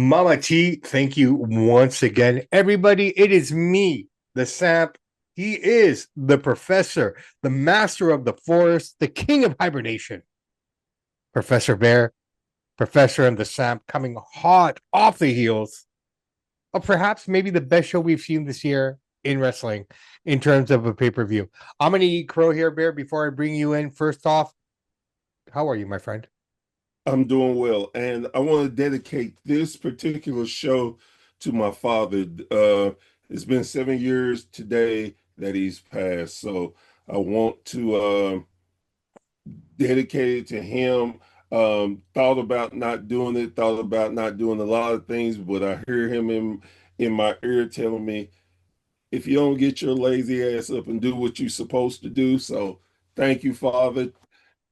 Mama T, thank you once again. Everybody, it is me, the Samp. He is the professor, the master of the forest, the king of hibernation. Professor Bear, Professor and the Samp coming hot off the heels of perhaps maybe the best show we've seen this year in wrestling in terms of a pay-per-view. I'm going to eat crow here, Bear, before I bring you in. First off, how are you, my friend? I'm doing well, and I want to dedicate this particular show to my father. It's been 7 years today that he's passed, so I want to dedicate it to him. Thought about not doing it, thought about not doing a lot of things, but I hear him in my ear telling me, if you don't get your lazy ass up and do what you're supposed to do. So thank you, Father.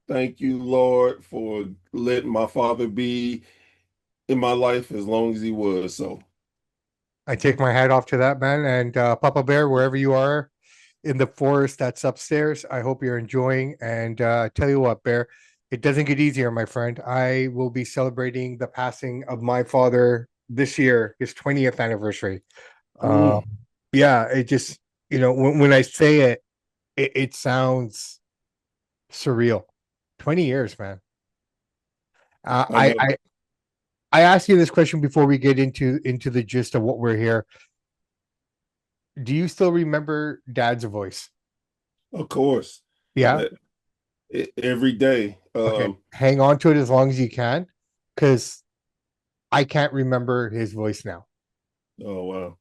Thank you, Lord, for letting my father be in my life as long as he was. So, I take my hat off to that, man. And Papa Bear, wherever you are in the forest that's upstairs, I hope you're enjoying. And tell you what, Bear, it doesn't get easier, my friend. I will be celebrating the passing of my father this year, his 20th anniversary. Uh, mm, yeah, it just, when I say it sounds surreal. 20 years, man. Uh, I I, know, I, I asked you this question before we get into the gist of what we're here. Do you still remember Dad's voice? of course, Yeah. that every day. Okay. Hang on to it as long as you can, because I can't remember his voice now. Oh wow,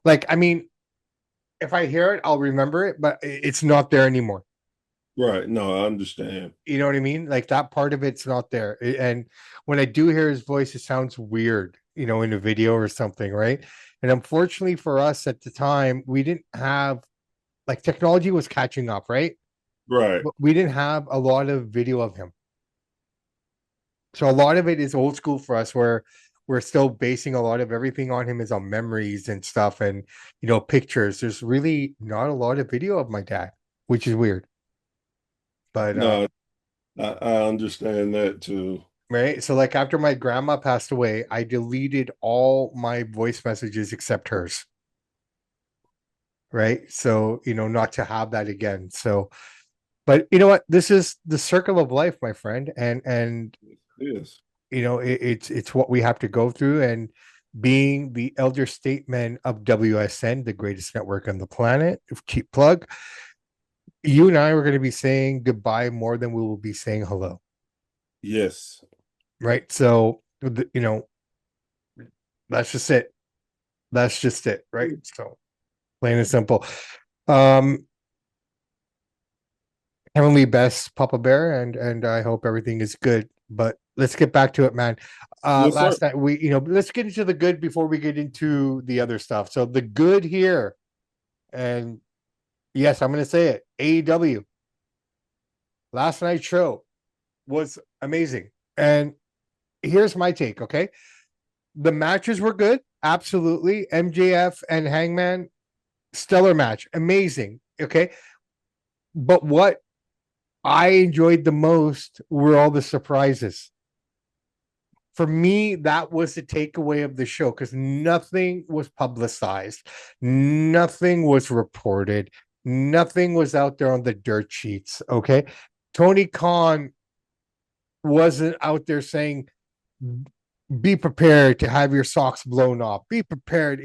Like, I mean, if I hear it, I'll remember it, but it's not there anymore. right? No, I understand. You know what I mean? Like that part of it's not there. And when I do hear his voice, it sounds weird, in a video or something, right? And unfortunately for us at the time, we didn't have like technology was catching up, right? Right. But we didn't have a lot of video of him. So a lot of it is old school for us where we're still basing a lot of everything on him is on memories and stuff and pictures. There's really not a lot of video of my dad, which is weird. But No, I understand that too. right. So like after my grandma passed away, I deleted all my voice messages except hers. Right. So, not to have that again. So but you know what? This is the circle of life, my friend. And Yes, it's what we have to go through. And being the elder statesman of WSN, the greatest network on the planet, cheap plug, you and I are going to be saying goodbye more than we will be saying hello, yes. right? So that's just it. That's just it, right? So plain and simple. um Heavenly best, Papa Bear, and I hope everything is good. But let's get back to it, man. Yes, sir. Last night let's get into the good before we get into the other stuff. So the good here, and yes, I'm gonna say it. AEW last night's show was amazing. And here's my take, okay? The matches were good, absolutely. MJF and Hangman, stellar match, amazing. Okay. But what I enjoyed the most were all the surprises. For me, that was the takeaway of the show because nothing was publicized, nothing was reported, nothing was out there on the dirt sheets. Okay. Tony Khan wasn't out there saying, be prepared to have your socks blown off, be prepared,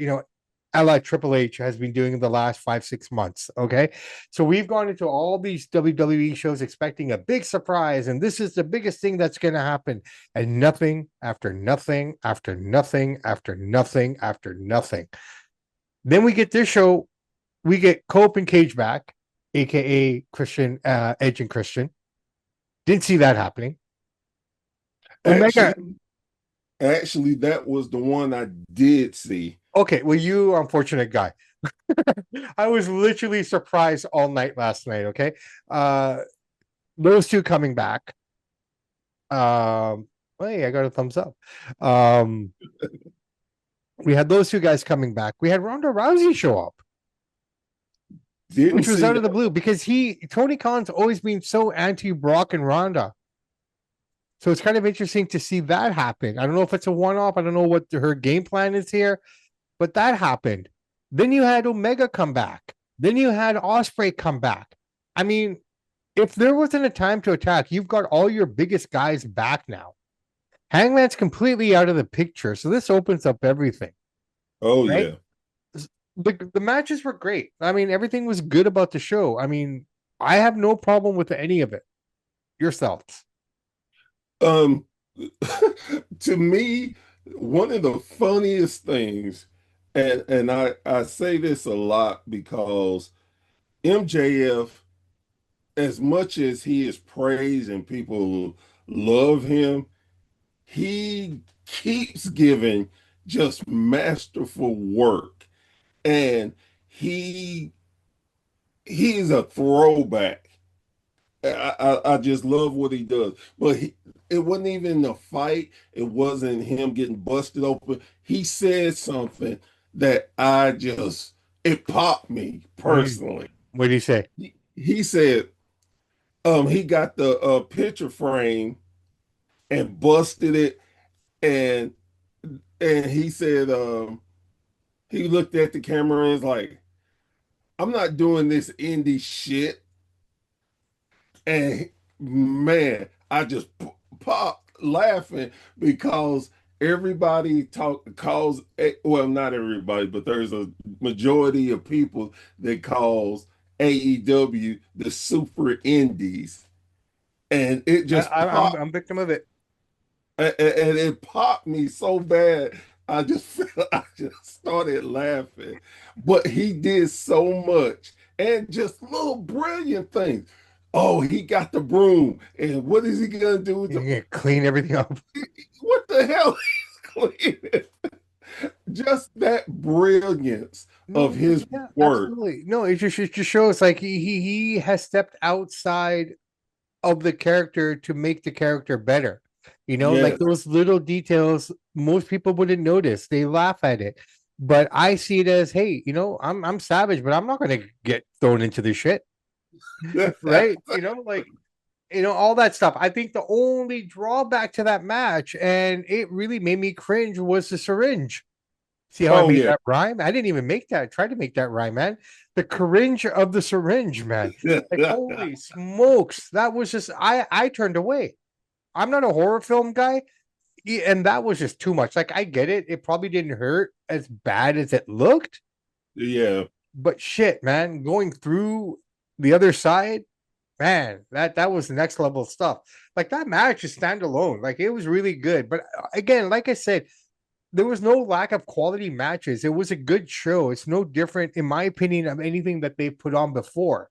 a la Triple H has been doing in the last 5-6 months. Okay. So we've gone into all these WWE shows expecting a big surprise, and this is the biggest thing that's going to happen. And nothing after nothing after nothing after nothing after nothing. Then we get this show, we get Cope and Cage back, aka Christian, Edge and Christian. Didn't see that happening. Omega. Actually, actually, that was the one I did see. Okay, well, you are unfortunate guy. I was literally surprised all night last night. Okay, uh, those two coming back. Hey, I got a thumbs up. Um, we had those two guys coming back. We had Ronda Rousey show up, Didn't which was see out of the that. blue because Tony Khan's always been so anti Brock and Ronda. So it's kind of interesting to see that happen. I don't know if it's a one-off. I don't know what her game plan is here, but that happened. Then you had Omega come back. Then you had Osprey come back. I mean, if there wasn't a time to attack, you've got all your biggest guys back now. Hangman's completely out of the picture, so this opens up everything, Oh right? yeah. The matches were great. I mean, everything was good about the show. I mean, I have no problem with any of it. Yourselves. Um, to me, one of the funniest things, and I say this a lot because MJF, as much as he is praised and people love him, he keeps giving just masterful work, and he he's a throwback. I just love what he does. But it wasn't even a fight. It wasn't him getting busted open. He said something that it popped me personally. What do you say? He said, he got the picture frame and busted it, and he said, he looked at the camera and was like, I'm not doing this indie shit. And man, I just popped laughing because everybody calls, well, not everybody, but there's a majority of people that calls AEW the super indies. And it I, just I, I'm popped, I'm victim of it. and it popped me so bad. I just started laughing. But he did so much and just little brilliant things. Oh, he got the broom. And what is he gonna do with You the can clean everything up. what the hell he's cleaning? Just that brilliance of No, his yeah, work. absolutely. No, it just shows like he has stepped outside of the character to make the character better. Like Yes. those little details most people wouldn't notice. They laugh at it. But I see it as, hey, I'm savage, but I'm not gonna get thrown into the shit. Right? All that stuff. I think the only drawback to that match, and it really made me cringe, was the syringe. See how I Oh made yeah. that rhyme? I didn't even make that. I tried to make that rhyme, man. The cringe of the syringe, man. Like, holy smokes. That was just I turned away. I'm not a horror film guy. And that was just too much. Like, I get it. It probably didn't hurt as bad as it looked, Yeah. but shit, man, going through the other side, man, that was the next level stuff. Like that match is standalone. Like it was really good. But again, like I said, there was no lack of quality matches. It was a good show. It's no different, in my opinion, of anything that they've put on before.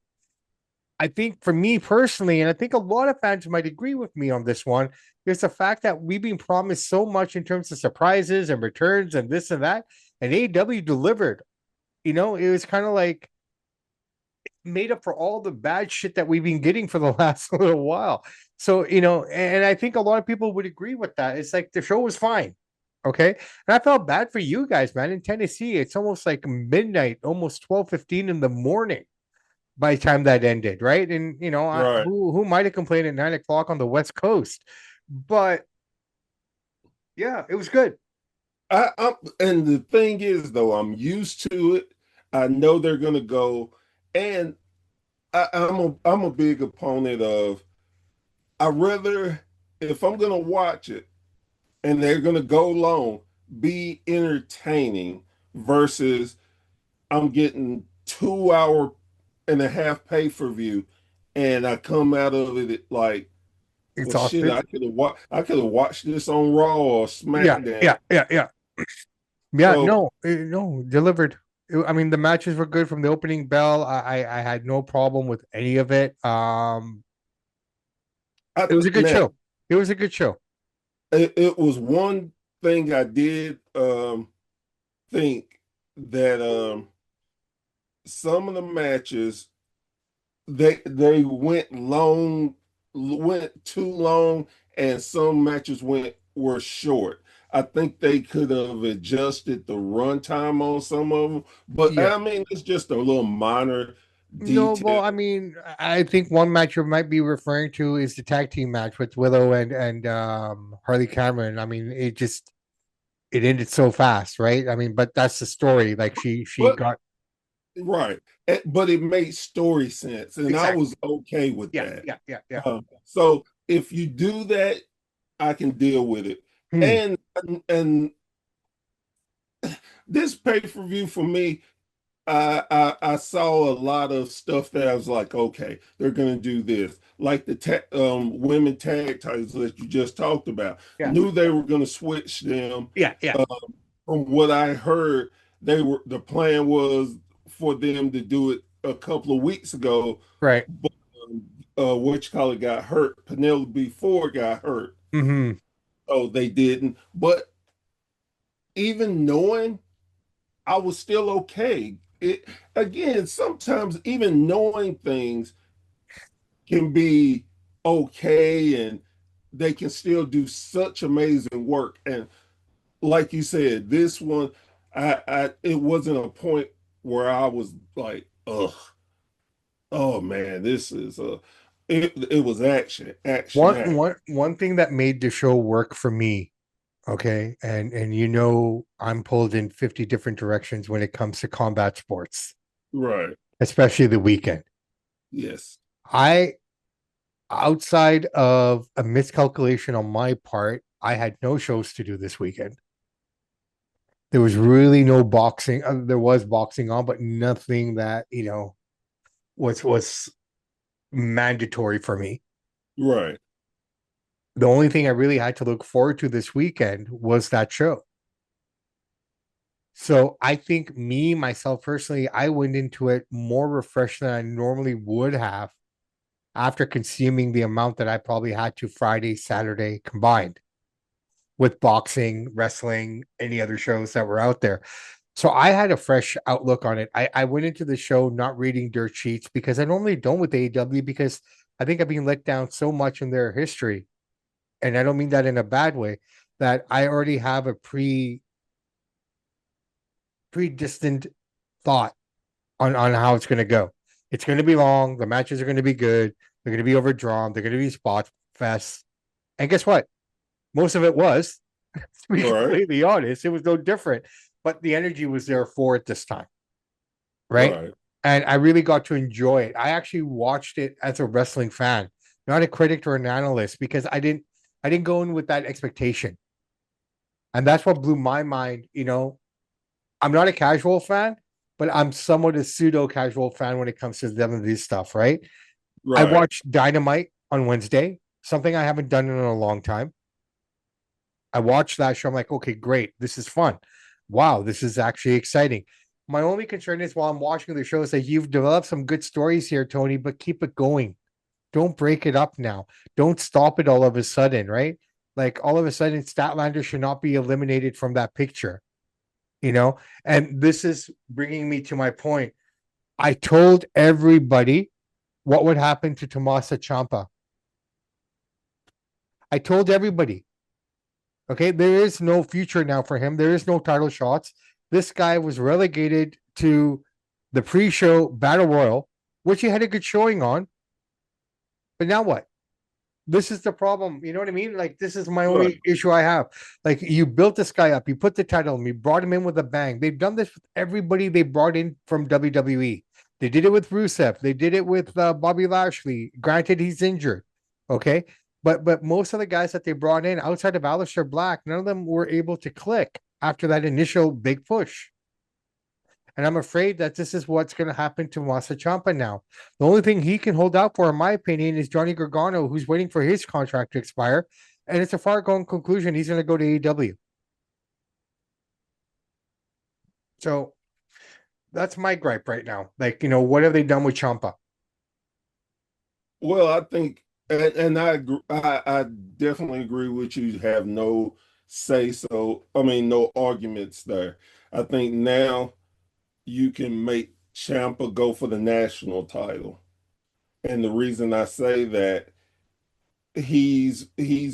I think for me personally, and I think a lot of fans might agree with me on this one, is the fact that we've been promised so much in terms of surprises and returns and this and that, and AEW delivered. It was kind of like made up for all the bad shit that we've been getting for the last little while. So, and I think a lot of people would agree with that. It's like the show was fine. Okay. And I felt bad for you guys, man. In Tennessee, it's almost like midnight, almost 12:15 in the morning by the time that ended, right? And Right. who might have complained at 9 o'clock on the West Coast. But yeah, it was good. And the thing is though, I'm used to it. I know they're gonna go, and I'm a big opponent of, I rather, if I'm gonna watch it and they're gonna go long, be entertaining versus I'm getting 2 hour and a half pay per view and I come out of it like, well shit, Exhausted. I could have watched this on Raw or Yeah, SmackDown. yeah, yeah, yeah. Yeah, So no, delivered. I mean, the matches were good from the opening bell. I had no problem with any of it. It was a good now show. It was a good show. it was one thing I did think that some of the matches they went too long, and some matches were short. I think they could have adjusted the runtime on some of them, but Yeah. I mean it's just a little minor. No, well, detail. I mean, I think one match you might be referring to is the tag team match with Willow and Harley Cameron. I mean, it ended so fast, right? I mean, but that's the story. Like she But got right, but it made story sense, and I exactly. was okay with Yeah, that. yeah, yeah, yeah. So if you do that, I can deal with it. Hmm. And this pay-per-view for me, I saw a lot of stuff that I was like, okay, they're gonna do this. Like the women tag titles that you just talked about. Yeah, Knew they were gonna switch them. yeah, yeah. Um, from what I heard, the plan was for them to do it a couple of weeks ago, Right. but what you call it got hurt. Penelope Ford got hurt, Hmm. so they didn't. But even knowing, I was still okay. It again, sometimes even knowing things can be okay, and they can still do such amazing work. And like you said, this one, it wasn't a point where I was like, ugh, oh man, this is it was action, action, action. One thing that made the show work for me, okay, and I'm pulled in 50 different directions when it comes to combat sports, Right. especially the weekend. Yes. I outside of a miscalculation on my part, I had no shows to do this weekend. There was really no boxing. There was boxing on, but nothing that was mandatory for me. Right. The only thing I really had to look forward to this weekend was that show. So I think me, myself personally, I went into it more refreshed than I normally would have after consuming the amount that I probably had to Friday, Saturday combined with boxing, wrestling, any other shows that were out there. So I had a fresh outlook on it. I went into the show not reading dirt sheets because I normally don't with AEW because I think I've been let down so much in their history. And I don't mean that in a bad way, that I already have a predistant thought on how it's going to go. It's going to be long. The matches are going to be good. They're going to be overdrawn. They're going to be spot fest. And guess what? Most of it was, to be Right. completely honest, it was no different. But the energy was there for it this time, right? Right. And I really got to enjoy it. I actually watched it as a wrestling fan, not a critic or an analyst, because I didn't go in with that expectation. And that's what blew my mind. I'm not a casual fan, but I'm somewhat a pseudo casual fan when it comes to WWE stuff, right? I Right. watched Dynamite on Wednesday, something I haven't done in a long time. I watched that show. I'm like, okay, great. This is fun. Wow, this is actually exciting. My only concern is while I'm watching the show is that you've developed some good stories here, Tony, but keep it going. Don't break it up now. Don't stop it all of a sudden, right? Like all of a sudden, Statlander should not be eliminated from that picture, you know? And this is bringing me to my point. I told everybody what would happen to Tomasa Ciampa. I told everybody. Okay, there is no future now for him. There is no title shots. This guy was relegated to the pre-show battle royal, which he had a good showing on. But now what? This is the problem. You know what I mean? Like this is my Right. only issue I have. Like you built this guy up, you put the title on him, you brought him in with a bang. They've done this with everybody they brought in from WWE. They did it with Rusev. They did it with Bobby Lashley. Granted, he's injured. Okay, but most of the guys that they brought in outside of Aleister Black, none of them were able to click after that initial big push. And I'm afraid that this is what's going to happen to Masa Ciampa now. The only thing he can hold out for, in my opinion, is Johnny Gargano, who's waiting for his contract to expire. And it's a far going conclusion. He's going to go to AEW. So that's my gripe right now. Like, what have they done with Ciampa? Well, I think, and I definitely agree with you. Have no say so. I mean, no arguments there. I think now you can make Champa go for the national title, and the reason I say that, he's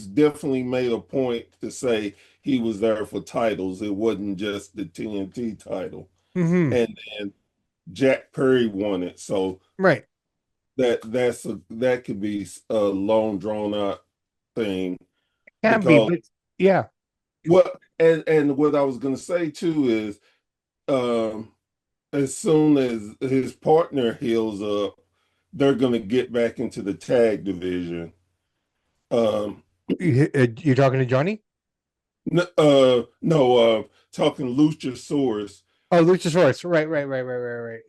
definitely made a point to say he was there for titles. It wasn't just the TNT title, Mm-hmm. and then Jack Perry won it. So Right. that could be a long drawn out thing Can be, because but yeah. what and what I was gonna say too is um as soon as his partner heals up, they're gonna get back into the tag division. Um You're talking to Johnny? no, talking Luchasaurus. Oh, Luchasaurus. Right.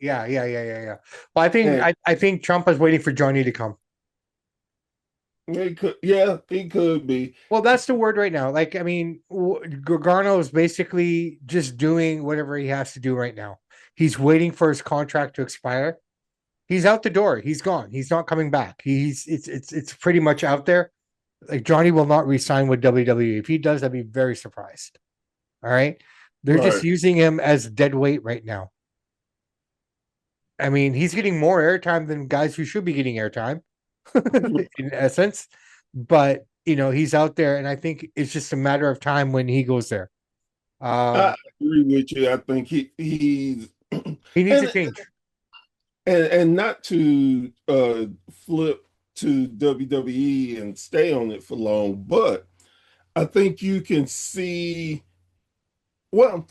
Yeah. Well, And I think Trump is waiting for Johnny to come. he could, yeah, he could be. Well, that's the word right now. Like, I mean, Gargano is basically just doing whatever he has to do right now. He's waiting for his contract to expire. He's out the door. He's gone. He's not coming back. He's it's pretty much out there. Like Johnny will not resign with WWE. If he does, I'd be very surprised. All right. They're just Right. using him as dead weight right now. I mean, he's getting more airtime than guys who should be getting airtime, in essence. But he's out there, and I think it's just a matter of time when he goes there. I Um, agree with you. I think he's he needs a and change. and not to flip to WWE and stay on it for long, but I think you can see well,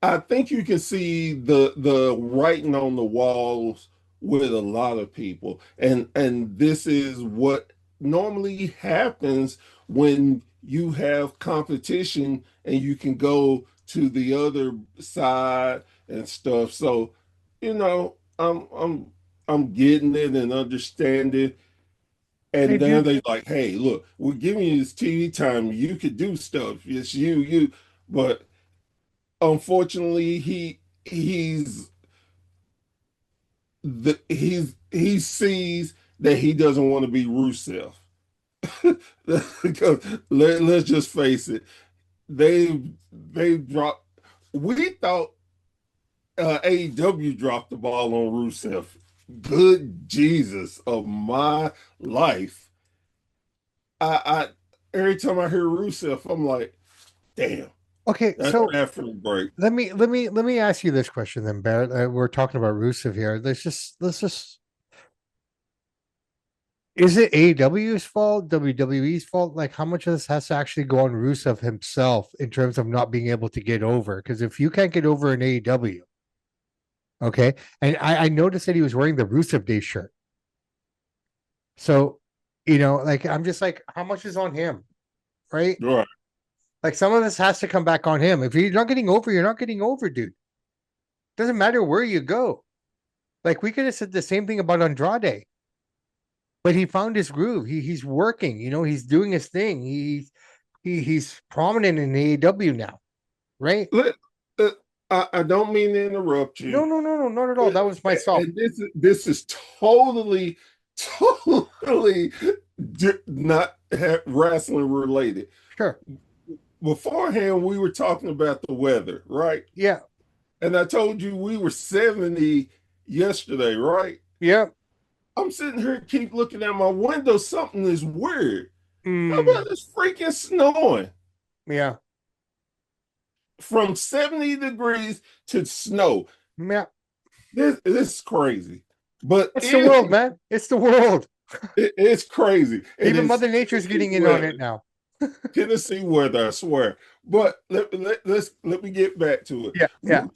I think you can see the writing on the walls with a lot of people. And this is what normally happens when you have competition and you can go to the other side and stuff. So, I'm getting it and understanding. Hey, And then dude. they like, hey, look, we're giving you this TV time. You could do stuff. It's you. But unfortunately, he sees that he doesn't want to be Rusev. Because let's just face it, they dropped. We thought AEW dropped the ball on Rusev. Good Jesus of my life! I every time I hear Rusev, I'm like, damn, Okay, that's so bad for the break. let me ask you this question then, Barrett. We're talking about Rusev here. Let's just is it AEW's fault, WWE's fault? Like, how much of this has to actually go on Rusev himself in terms of not being able to get over? Because if you can't get over in AEW, okay, and I noticed that he was wearing the Rusev Day shirt. So, like I'm just like, how much is on him, right? Right. Like some of this has to come back on him. If you're not getting over, you're not getting over, dude. Doesn't matter where you go. Like we could have said the same thing about Andrade, but he found his groove. He's working. He's doing his thing. He's prominent in AEW now, right? Let, uh, I don't mean to interrupt No, you. no, no, no, not at all. That was myself. And this is totally not wrestling related. Sure. Beforehand, we were talking about the weather, right? Yeah. And I told you we were 70 yesterday, right? Yeah. I'm sitting here, keep looking at my window. Something is weird. How about Mm, this freaking snowing? yeah. From 70 degrees to snow. Yeah. This is crazy. But It's the world, man. It's the world. it's crazy. And Even it's Mother Nature's Tennessee getting in on it weather. now. Tennessee weather, I swear. But let me get back to it. Yeah. Yeah.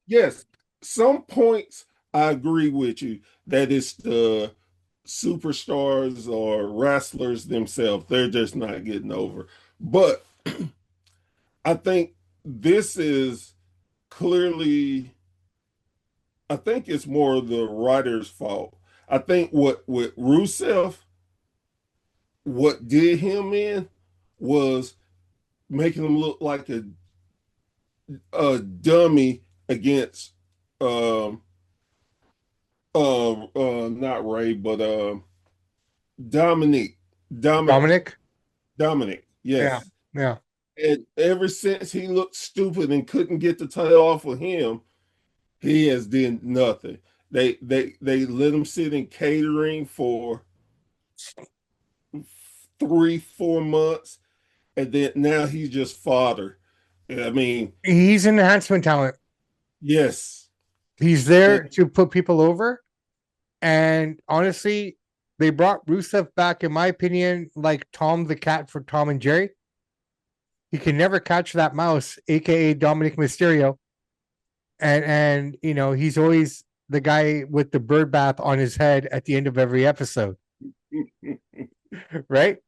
Yes, some points I agree with you that it's the superstars or wrestlers themselves. They're just not getting over. But I think this is clearly, I think it's more the writer's fault. I think what with Rusev, what did him in was making him look like a dummy against um not Ray, but Dominic. Dominic Dominic. Dominic, Yeah. yes. Yeah. And ever since he looked stupid and couldn't get the title off of him, he has done nothing. They let him sit in catering for 3 4 months, and then now he's just fodder. I mean, He's an enhancement talent. yes, He's there to put people over. And honestly, they brought Rusev back, in my opinion, like Tom the cat for Tom and Jerry. He can never catch that mouse, aka Dominic Mysterio. And he's always the guy with the bird bath on his head at the end of every episode, right?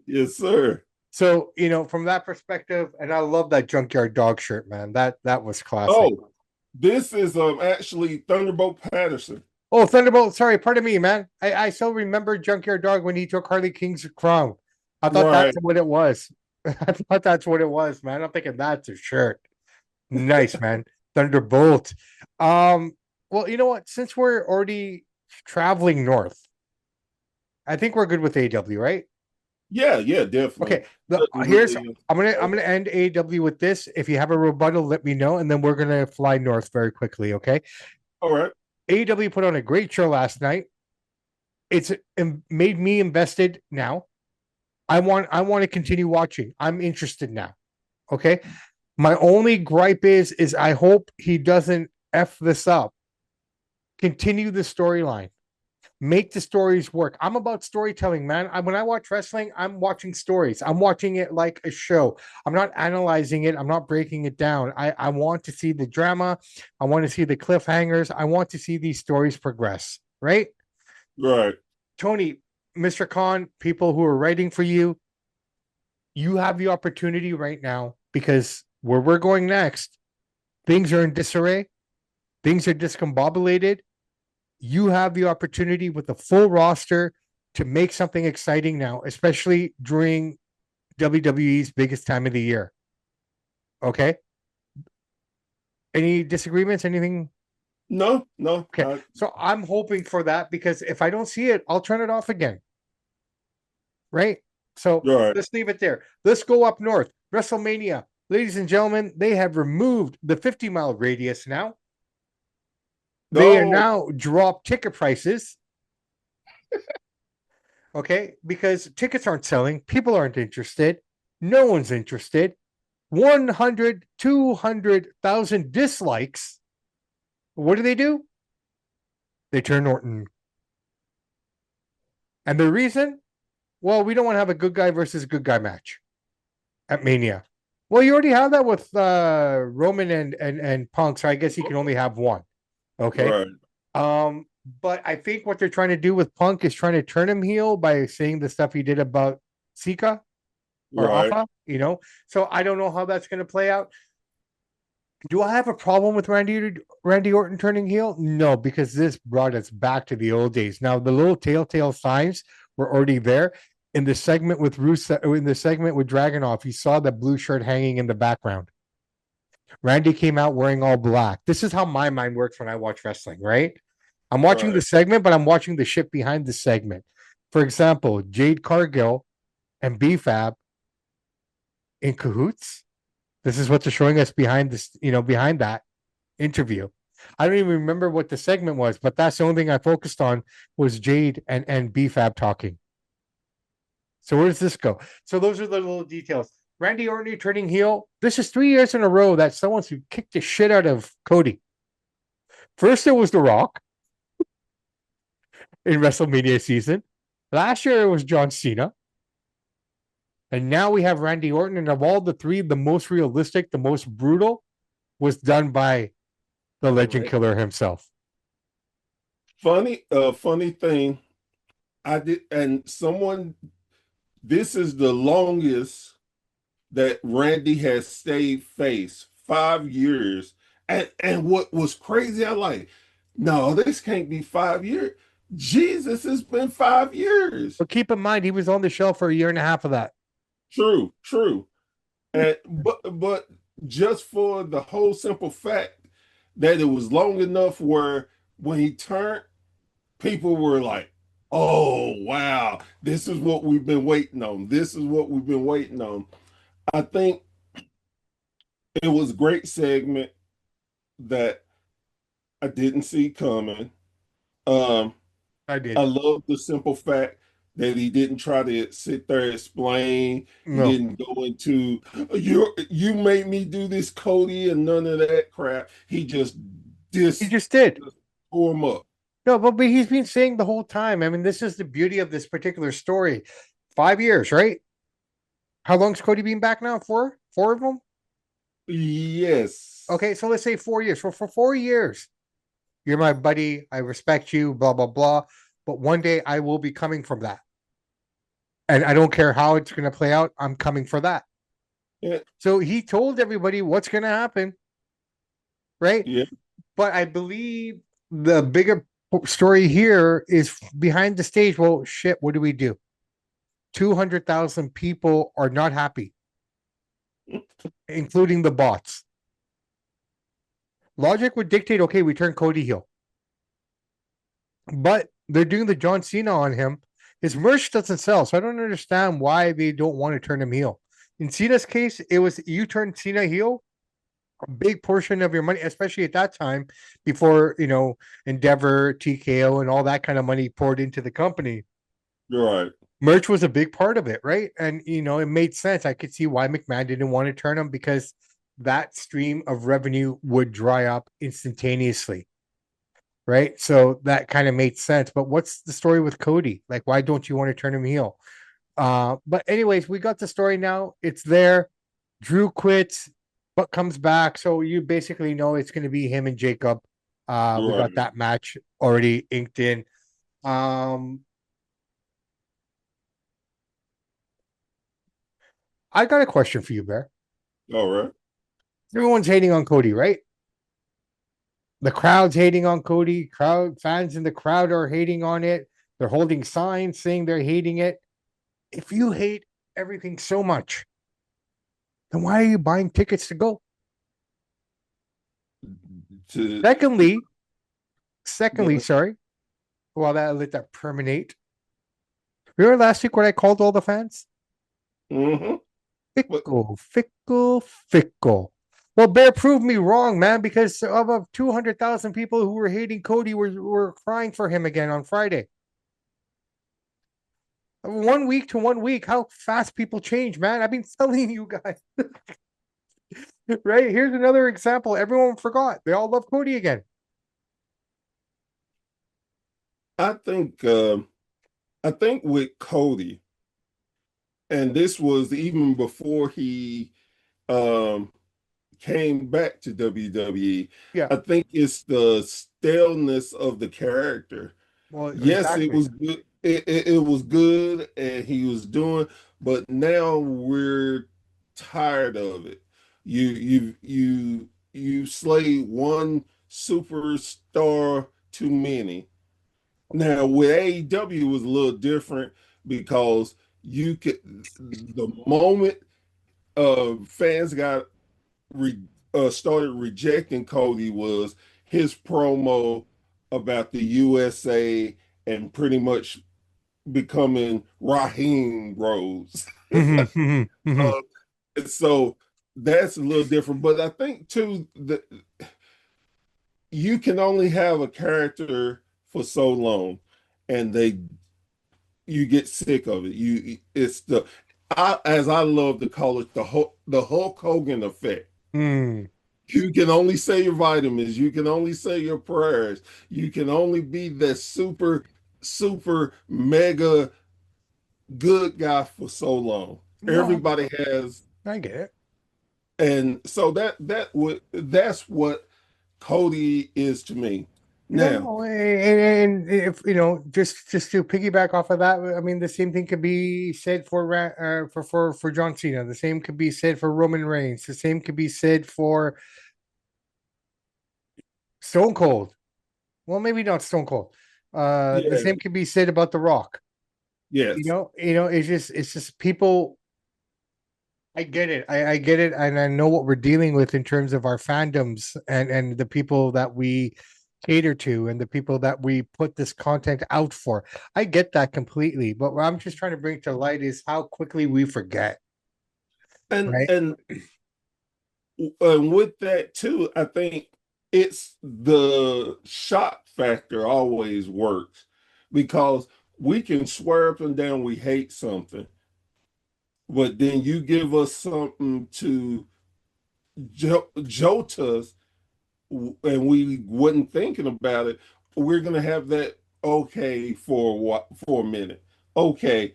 Yes, sir. So, from that perspective, and I love that junkyard dog shirt, man. That was classic. Oh, this is actually Thunderbolt Patterson. Oh, Thunderbolt. Sorry, pardon me, man. I still remember Junkyard Dog when he took Harley King's crown. I thought Right. that's what it was. I thought that's what it was, man. I'm thinking that's a shirt. Nice, man. Thunderbolt. Well, you know what? Since we're already traveling north, I think we're good with AW, right? Yeah, yeah, definitely. Okay. Doesn't Here's really, I'm gonna end AW with this. If you have a rebuttal, let me know, and then we're gonna fly north very quickly. Okay. all right. AW put on a great show last night. It's made me invested now. I want to continue watching. I'm interested now. Okay. My only gripe is I hope he doesn't F this up. Continue the storyline. Make the stories work. I'm about storytelling, man. When I watch wrestling, I'm watching stories. I'm watching it like a show. I'm not analyzing it. I'm not breaking it down. I want to see the drama. I want to see the cliffhangers. I want to see these stories progress. Right? Right. Tony, Mr. Khan, people who are writing for you, you have the opportunity right now because where we're going next, things are in disarray, things are discombobulated. You have the opportunity with a full roster to make something exciting now, especially during WWE's biggest time of the year. Okay. Any disagreements? Anything? No, no. Okay. So I'm hoping for that because if I don't see it, I'll turn it off again. Right. So Right. let's leave it there. Let's go up north. WrestleMania. Ladies and gentlemen, they have removed the 50-mile radius now. They are No. now drop ticket prices. Okay, because tickets aren't selling, people aren't interested, no one's interested. 100, 200,000 dislikes. What do? They turn Orton. And the reason? Well, we don't want to have a good guy versus good guy match at Mania. Well, you already have that with Roman and Punk, so I guess you can only have one. Okay. Right. But I think what they're trying to do with Punk is trying to turn him heel by saying the stuff he did about Sika or Right. Alpha. So I don't know how that's going to play out. Do I have a problem with Randy Orton turning heel? No, because this brought us back to the old days. Now the little telltale signs were already there in the segment with in the segment with Dragunov. You saw the blue shirt hanging in the background. Randy came out wearing all black. This is how my mind works when I watch wrestling, right? I'm watching the segment, but I'm watching the shit behind the segment. For example, Jade Cargill and BFAB in cahoots. This is what they're showing us behind this, behind that interview. I don't even remember what the segment was, but that's the only thing I focused on was Jade and BFAB talking. So where does this go? So those are the little details. Randy Orton turning heel. This is 3 years in a row that someone's who kicked the shit out of Cody. First, it was The Rock in WrestleMania season. Last year, it was John Cena. And now we have Randy Orton. And of all the three, the most realistic, the most brutal was done by the legend killer himself. Funny thing. I did, and someone, this is the longest that Randy has stayed face, 5 years. And what was crazy, I like, no, this can't be 5 years. Jesus, it's been 5 years. But keep in mind, he was on the shelf for a year and a half of that. True, true. And but just for the whole simple fact that it was long enough where when he turned, people were like, oh wow, this is what we've been waiting on. This is what we've been waiting on. I think it was a great segment that I didn't see coming. Um, I did. I love the simple fact that he didn't try to sit there and explain. He No. didn't go into you made me do this, Cody, and none of that crap. He just He just, just did. just tore him up. No, but he's been saying the whole time. I mean, this is the beauty of this particular story. 5 years, right? How long's Cody been back now? Four of them. Yes. Okay, so let's say 4 years. For 4 years, you're my buddy. I respect you. Blah blah blah. But one day I will be coming from that, and I don't care how it's going to play out. I'm coming for that. Yeah. So he told everybody what's going to happen, right? Yeah. But I believe the bigger story here is behind the stage. Well, shit, what do we do? 200,000 people are not happy, including the bots. Logic would dictate, okay, we turn Cody heel. But they're doing the John Cena on him. His merch doesn't sell, so I don't understand why they don't want to turn him heel. In Cena's case, it was you turn Cena heel, a big portion of your money, especially at that time, before Endeavor, TKO, and all that kind of money poured into the company. You're right. Merch was a big part of it, right? And it made sense. I could see why McMahon didn't want to turn him because that stream of revenue would dry up instantaneously, right? So that kind of made sense. But what's the story with Cody? Like, why don't you want to turn him heel? But anyways, we got the story now. It's there. Drew quits, but comes back. So you basically know it's going to be him and Jacob. We You're got right. that match already inked in. Um, I got a question for you, Bear. All right. Everyone's hating on Cody, right? The crowd's hating on Cody. Crowd fans in the crowd are hating on it. They're holding signs saying they're hating it. If you hate everything so much, then why are you buying tickets to go? To Secondly, go. sorry, well, that let that permeate. Remember last week when I called all the fans? Hmm. But Fickle, fickle, fickle. Well, Bear proved me wrong, man, because of 200,000 people who were hating Cody were crying for him again on Friday. 1 week to 1 week, how fast people change, man. I've been telling you guys, right? Here's another example. Everyone forgot. They all love Cody again. I think I think with Cody, and this was even before he um came back to WWE. Yeah. I think it's the staleness of the character. Well, Yes, it exactly. was good. It was good, and he was doing, but now we're tired of it. You slayed one superstar too many. Now with AEW was a little different because you could the moment fans got re, started rejecting Cody was his promo about the USA and pretty much becoming Raheem Rose. So that's a little different. But I think too that you can only have a character for so long, and you get sick of it. You it's the I as I love to call it the Hulk Hogan effect. You can only say your vitamins. You can only say your prayers. You can only be the super mega good guy for so long. No, Everybody has, I get it. and so that's what Cody is to me. Now, No, and if just to piggyback off of that, I mean, the same thing could be said for John Cena. The same could be said for Roman Reigns. The same could be said for Stone Cold. Well, maybe not Stone Cold. The yeah, same could be said about The Rock. yes, It's just people. I get it. I get it, and I know what we're dealing with in terms of our fandoms and the people that we cater to and the people that we put this content out for. I get that completely, but what I'm just trying to bring to light is how quickly we forget, and right? and and with that too, I think it's the shock factor always works because we can swear up and down we hate something, but then you give us something to jolt us, and we wasn't thinking about it, we're gonna have that okay for for a minute. Okay,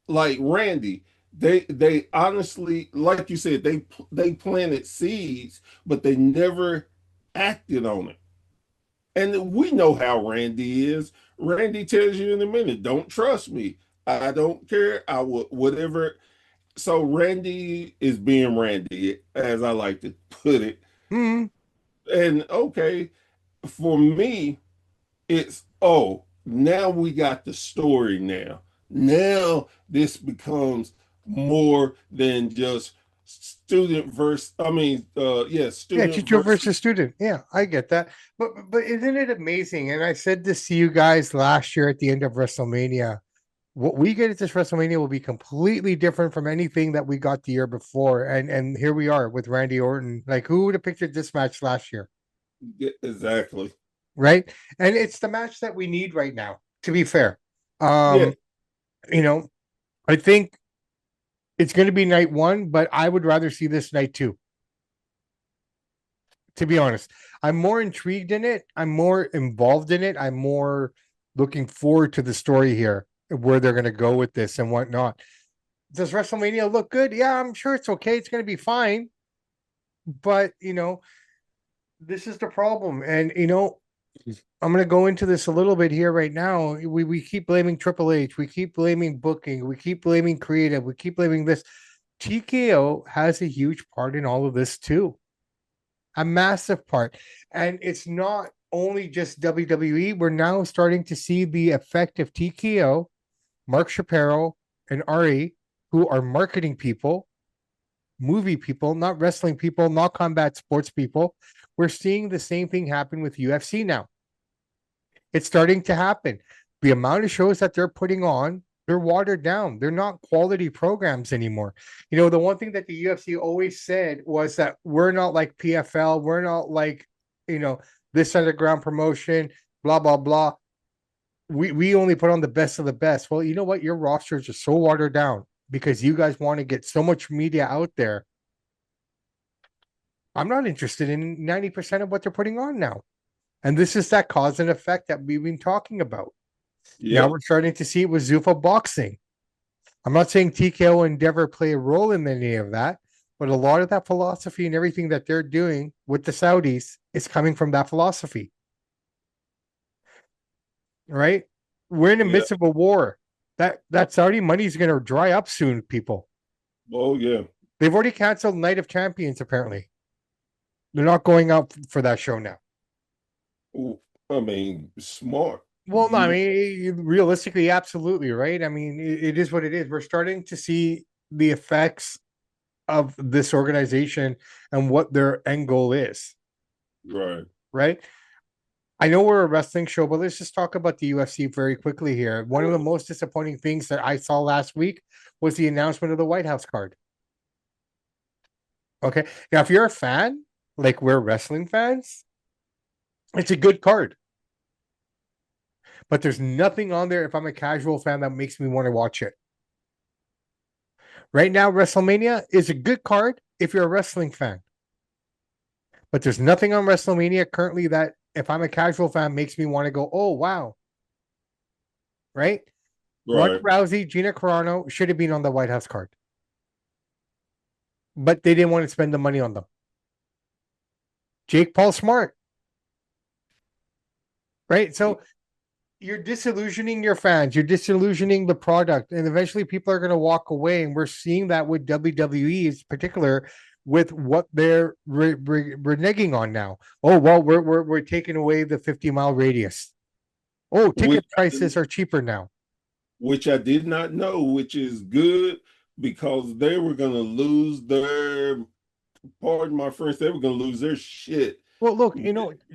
like Randy, they honestly, like you said, they planted seeds, but they never acted on it. And we know how Randy is. Randy tells you in a minute, don't trust me. I don't care. I will whatever. So Randy is being Randy, as I like to put it. Hmm. And okay, for me, it's oh, now we got the story now. Now this becomes more than just student versus yeah, Yeah, student teacher versus versus student. Yeah, I get that. But isn't it amazing? And I said this to you guys last year at the end of WrestleMania. What we get at this WrestleMania will be completely different from anything that we got the year before. And here we are with Randy Orton. Like, who would have pictured this match last year? exactly. Right? And it's the match that we need right now, to be fair. Yeah, Um, you know, I think it's going to be night one, but I would rather see this night two, to be honest. I'm more intrigued in it. I'm more involved in it. I'm more looking forward to the story here, where they're going to go with this and whatnot. Does WrestleMania look good? Yeah, I'm sure it's okay. It's going to be fine. But, this is the problem. And, I'm going to go into this a little bit here right now. We keep blaming Triple H. We keep blaming booking. We keep blaming creative. We keep blaming this. TKO has a huge part in all of this too, a massive part. And it's not only just WWE. We're now starting to see the effect of TKO, Mark Shapiro, and Ari, who are marketing people, movie people, not wrestling people, not combat sports people. We're seeing the same thing happen with UFC now. It's starting to happen. The amount of shows that they're putting on, they're watered down. They're not quality programs anymore. The one thing that the UFC always said was that we're not like PFL, we're not like, you know, this underground promotion, blah, blah, blah. We only put on the best of the best. Well, you know what? Your rosters are so watered down because you guys want to get so much media out there. I'm not interested in 90% of what they're putting on now. And this is that cause and effect that we've been talking about. Now yep, we're starting to see it with Zuffa boxing. I'm not saying TKO and Endeavor play a role in any of that, but a lot of that philosophy and everything that they're doing with the Saudis is coming from that philosophy, right? We're in the yeah. midst of a war. That Saudi money is going to dry up soon, people. Oh yeah. They've already canceled Night of Champions, apparently. They're not going out for that show now. Ooh, I mean, smart. Well, no, I You mean, realistically, absolutely, right? I mean, it is what it is. We're starting to see the effects of this organization and what their end goal is, right. right? I know we're a wrestling show, but let's just talk about the UFC very quickly here. One of the most disappointing things that I saw last week was the announcement of the White House card. Okay. Now, if you're a fan, like we're wrestling fans, it's a good card, but there's nothing on there if I'm a casual fan that makes me want to watch it. Right now, WrestleMania is a good card if you're a wrestling fan, but there's nothing on WrestleMania currently that, if I'm a casual fan, makes me want to go, oh, wow, right? Ronda Right. Rousey, Gina Carano should have been on the White House card, but they didn't want to spend the money on them. Jake Paul Smart, right? So you're disillusioning your fans, you're disillusioning the product, and eventually people are going to walk away. And we're seeing that with WWE in particular, with what they're reneging on now. Oh well, we're taking away the 50-mile radius. Oh, Which ticket prices are cheaper now. which I did not know, which is good because they were gonna lose their, pardon my French, they were gonna lose their shit. Well, look,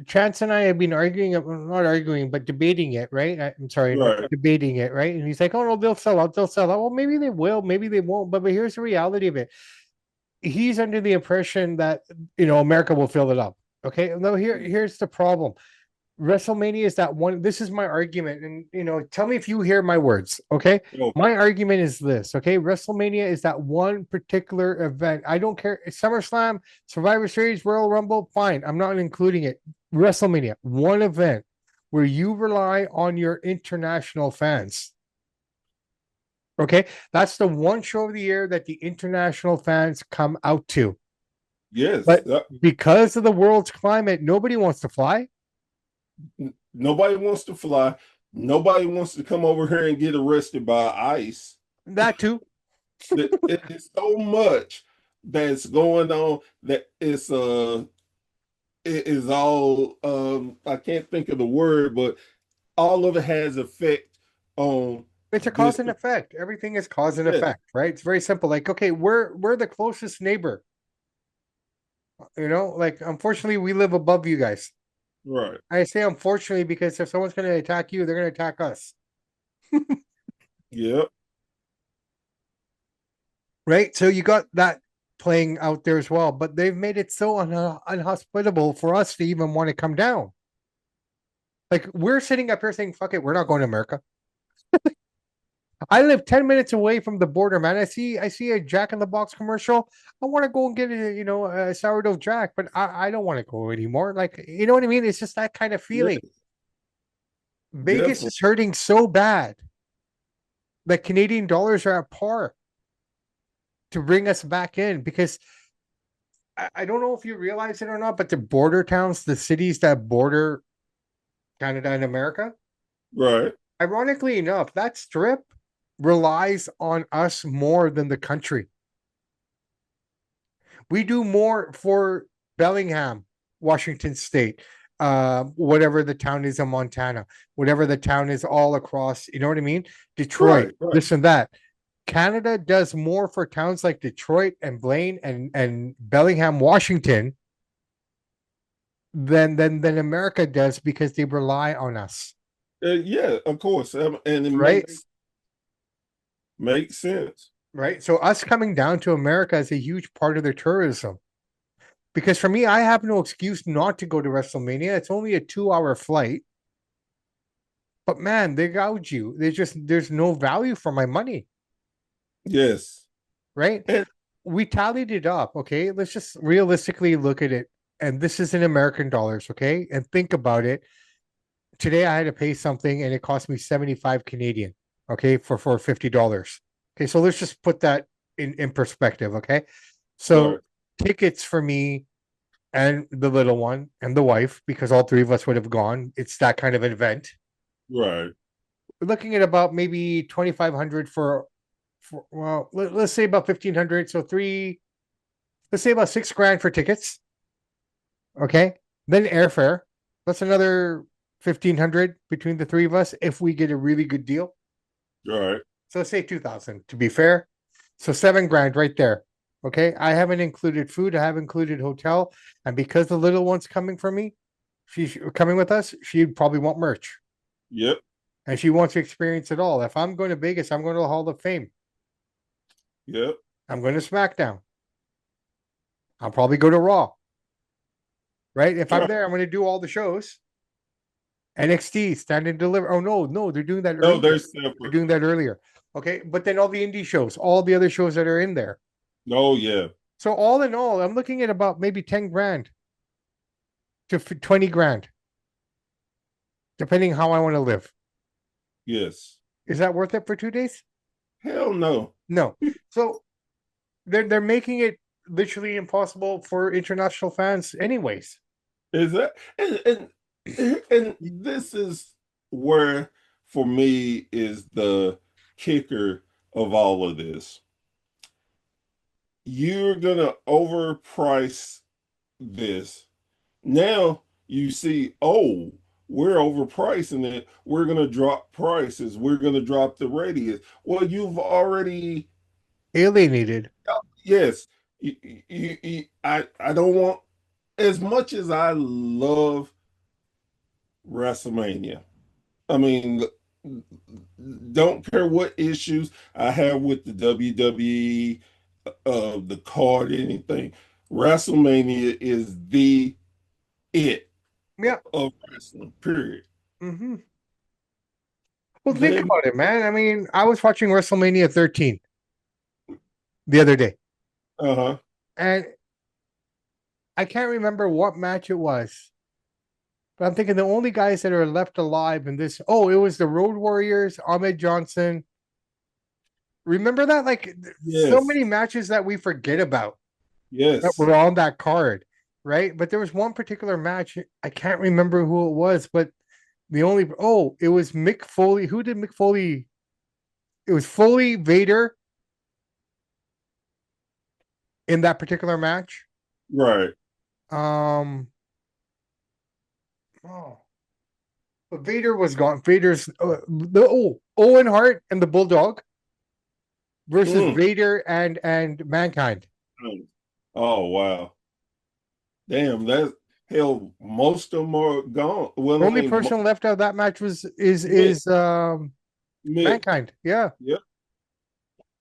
Chance and I have been arguing, not arguing, but debating it, right? I'm sorry, not Right. debating it, right? And he's like, oh, no, they'll sell out, they'll sell out. Well, maybe they will, maybe they won't. But here's the reality of it. He's under the impression that, America will fill it up. Okay. No, here's the problem. WrestleMania is that one. This is my argument, and tell me if you hear my words. Okay, Oh, my argument is this. Okay, WrestleMania is that one particular event. I don't care. SummerSlam, Survivor Series, Royal Rumble, fine. I'm not including it. WrestleMania, one event where you rely on your international fans. Okay, that's the one show of the year that the international fans come out to. yes. But because of the world's climate, nobody wants to fly. Nobody wants to fly. Nobody wants to come over here and get arrested by ICE. That too. It is so much that's going on that it is all I can't think of the word, but all of it has effect on It's a cause this. and effect. Everything is cause and Yeah, effect, right? It's very simple. Like, okay, we're the closest neighbor. Like unfortunately, we live above you guys. right. I say unfortunately because if someone's going to attack you, they're going to attack us, Yep. right? So you got that playing out there as well. But they've made it so unhospitable for us to even want to come down. Like we're sitting up here saying, "Fuck it, we're not going to America." I live 10 minutes away from the border, man. I see a Jack in the Box commercial. I want to go and get a sourdough Jack, but I don't want to go anymore. Like, you know what I mean? It's just that kind of Yeah, feeling. Vegas definitely. is hurting so bad that Canadian dollars are at par to bring us back in because I don't know if you realize it or not, but the border towns, the cities that border Canada and America, Right. ironically enough, that strip relies on us more than the country. We do more for Bellingham, Washington State, whatever the town is in Montana, whatever the town is all across, you know what I mean? Detroit, Right. Right. this and that. Canada does more for towns like Detroit and Blaine and Bellingham, Washington than America does because they rely on us, Yeah, of course. And it right? makes sense. Right. So us coming down to America is a huge part of their tourism. Because for me, I have no excuse not to go to WrestleMania. It's only a 2 hour flight. But man, they gouge you. There's no value for my money, Yes. right? And We tallied it up. Okay. Let's just realistically look at it. And this is in American dollars, okay? And think about it. Today I had to pay something and it cost me 75 Canadian, okay, for $50. Okay, so let's just put that in perspective, okay? right. So tickets for me and the little one and the wife, because all three of us would have gone. It's that kind of an event. Right. We're looking at about maybe 2,500 for well, let's say about 1,500. So let's say about 6 grand for tickets. Okay. Then airfare. That's another 1,500 between the three of us if we get a really good deal. Right. So let's say 2,000 to be fair. So 7 grand right there. Okay. I haven't included food. I have included hotel. And because the little one's coming for me, she's coming with us, she'd probably want merch. Yep. And she wants to experience it all. If I'm going to Vegas, I'm going to the Hall of Fame. Yep. I'm going to SmackDown. I'll probably go to Raw. Right? If I'm Right. there, I'm going to do all the shows. NXT, stand and deliver. Oh no, they're doing that No, they're earlier. They're separate. doing that earlier. Okay, but then all the indie shows, all the other shows that are in there. Oh, yeah. So all in all, I'm looking at about maybe 10 grand to 20 grand, depending how I want to live. Yes. Is that worth it for 2 days? Hell no. No. So they're making it literally impossible for international fans, anyways. Is that and this is where for me is the kicker of all of this. You're gonna overprice this. Now you see, oh, we're overpricing it. We're gonna drop prices. We're gonna drop the radius. Well, you've already, Alienated. yes. I don't want, as much as I love WrestleMania. I mean, don't care what issues I have with the WWE, the card, anything. WrestleMania is the it. Yeah. of wrestling. Period. Hmm. Well, think They, about it, man. I mean, I was watching WrestleMania 13 the other day, uh-huh. and I can't remember what match it was, but I'm thinking the only guys that are left alive in this. Oh, it was the Road Warriors, Ahmed Johnson. Remember that? Like so Yes. many matches that we forget about that Yes. were on that card, right? But there was one particular match. I can't remember who it was, but the only it was Mick Foley. Who did Mick Foley? It was Foley, Vader in that particular match. Right. Um, oh, but Vader was gone. Vader's Owen Hart and the Bulldog versus Mm. Vader and Mankind. Oh wow. Damn, that's hell. Most of them are gone. Well, I Only mean, person left out of that match was Mick, is Mick. Mankind. Yeah, Yep.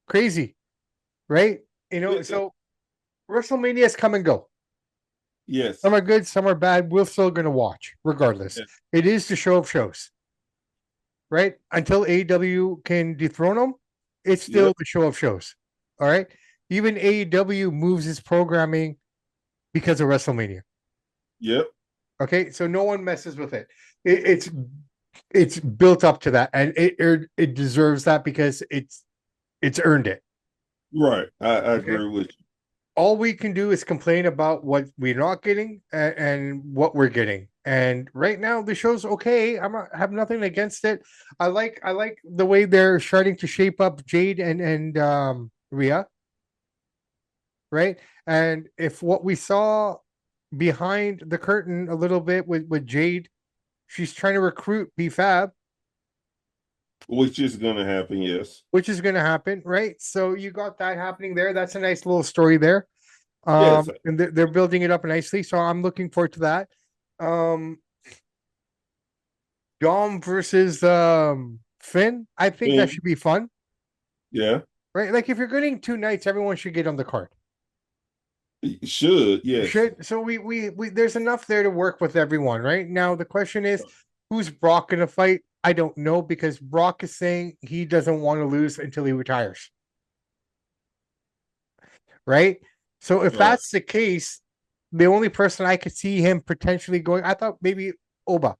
crazy, right? So WrestleMania's come and go. Yes. Some are good, some are bad. We're still going to watch, regardless. Yes. It is the show of shows, right? Until AEW can dethrone them, it's still Yep. the show of shows. All right. Even AEW moves its programming because of WrestleMania. Yep. Okay, so no one messes with it. It's built up to that, and it deserves that because it's earned it. Right. I Okay, agree with you. all we can do is complain about what we're not getting and what we're getting. And right now, the show's okay. I have nothing against it. I like the way they're starting to shape up Jade and Rhea, right? And if what we saw behind the curtain a little bit with Jade, she's trying to recruit BFAB, Which is gonna happen, yes. which is going to happen, right? So you got that happening there. That's a nice little story there. Yes. And they're building it up nicely. So I'm looking forward to that. Um, Dom versus Finn. I think that Thing. should be fun, Yeah. right? Like if you're getting two nights, everyone should get on the card. Should, yes. Should so we there's enough there to work with everyone, right? Now the question is, who's Brock gonna fight? I don't know because Brock is saying he doesn't want to lose until he retires, right? So if Right. that's the case, the only person I could see him potentially going, I thought maybe Oba,